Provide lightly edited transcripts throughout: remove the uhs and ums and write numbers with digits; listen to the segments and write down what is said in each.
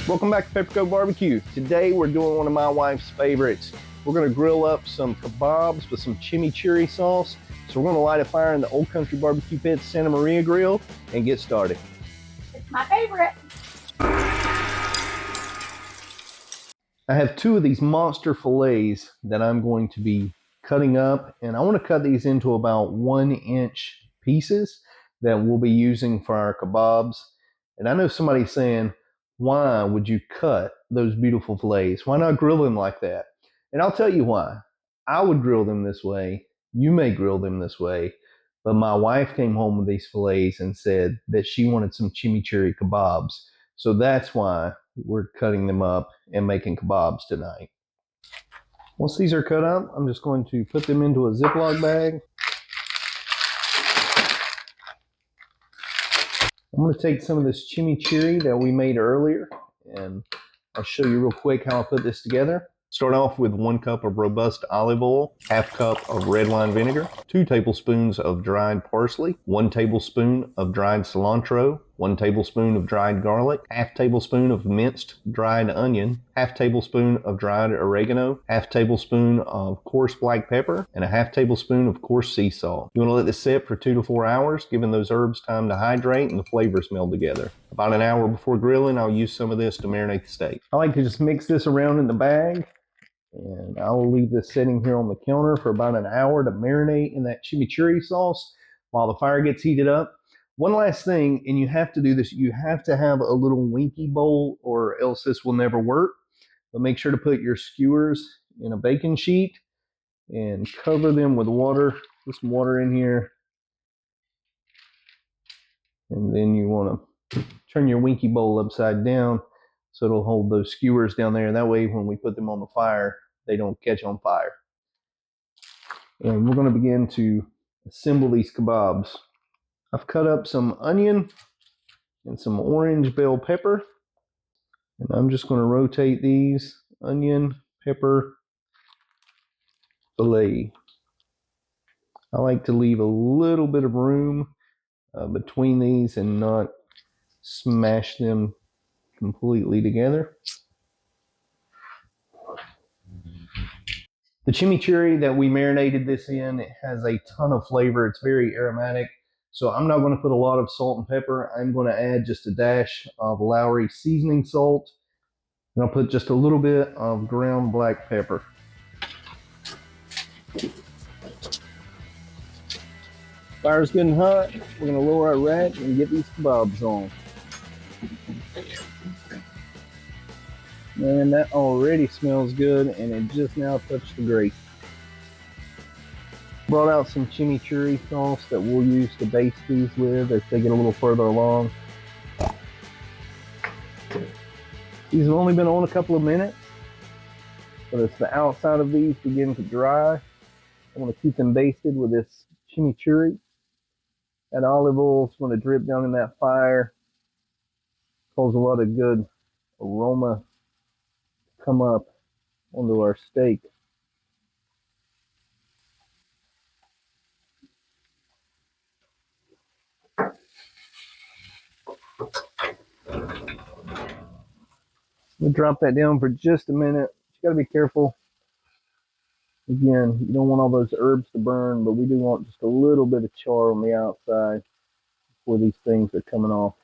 Welcome back to Peppercoat Barbecue. Today we're doing one of my wife's favorites. We're going to grill up some kebabs with some chimichurri sauce. So we're going to light a fire in the Old Country Barbecue Pits santamariagrill and get started. It's my favorite. I have two of these monster fillets that I'm going to be cutting up, and I want to cut these into about 1-inch pieces that we'll be using for our kebabs. And I know somebody's saying, why would you cut those beautiful fillets? Why not grill them like that? And I'll tell you why. I would grill them this way. You may grill them this way. But my wife came home with these fillets and said that she wanted some chimichurri kebabs. So that's why we're cutting them up and making kebabs tonight. Once these are cut up, I'm just going to put them into a Ziploc bag. I'm going to take some of this chimichurri that we made earlier, and I'll show you real quick how I put this together. Start off with 1 cup of robust olive oil, 1/2 cup of red wine vinegar, 2 tablespoons of dried parsley, 1 tablespoon of dried cilantro, 1 tablespoon of dried garlic, 1/2 tablespoon of minced dried onion, 1/2 tablespoon of dried oregano, 1/2 tablespoon of coarse black pepper, and 1/2 tablespoon of coarse sea salt. You want to let this sit for 2 to 4 hours, giving those herbs time to hydrate and the flavors meld together. About an hour before grilling, I'll use some of this to marinate the steak. I like to just mix this around in the bag, and I'll leave this sitting here on the counter for about an hour to marinate in that chimichurri sauce while the fire gets heated up. One last thing, and you have to do this, you have to have a little winky bowl or else this will never work. But make sure to put your skewers in a baking sheet and cover them with water. Put some water in here. And then you want to turn your winky bowl upside down so it'll hold those skewers down there. That way when we put them on the fire, they don't catch on fire. And we're going to begin to assemble these kebabs. I've cut up some onion and some orange bell pepper. And I'm just going to rotate these onion, pepper, fillet. I like to leave a little bit of room between these and not smash them completely together. The chimichurri that we marinated this in, it has a ton of flavor. It's very aromatic. So I'm not going to put a lot of salt and pepper. I'm going to add just a dash of Lowry seasoning salt. And I'll put just a little bit of ground black pepper. Fire's getting hot. We're going to lower our rack and get these kebabs on. Man, that already smells good, and it just now touched the grate. Brought out some chimichurri sauce that we'll use to baste these with as they get a little further along. These have only been on a couple of minutes, but as the outside of these begin to dry, I want to keep them basted with this chimichurri. That olive oil is going to drip down in that fire, cause a lot of good aroma to come up onto our steak. We'll drop that down for just a minute. You got to be careful. Again, you don't want all those herbs to burn, but we do want just a little bit of char on the outside before these things are coming off.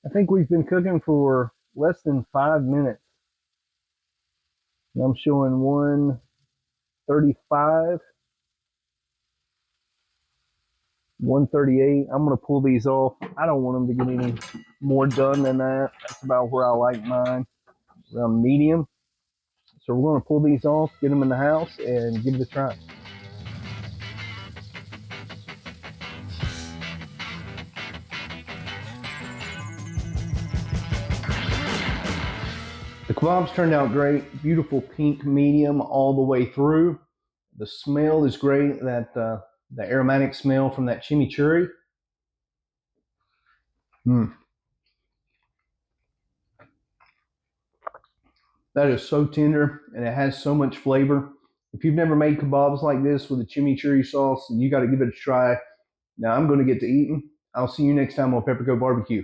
I think we've been cooking for less than 5 minutes. And I'm showing 135. 138. I'm going to pull these off. I don't want them to get any more done than that. That's about where I like mine, around medium. So we're going to pull these off, get them in the house, and give it a try. The kebabs turned out great. Beautiful pink medium all the way through. The smell is great. The aromatic smell from that chimichurri. That is so tender, and it has so much flavor. If you've never made kebabs like this with a chimichurri sauce, you got to give it a try. Now I'm going to get to eating. I'll see you next time on Peppercoat Barbecue.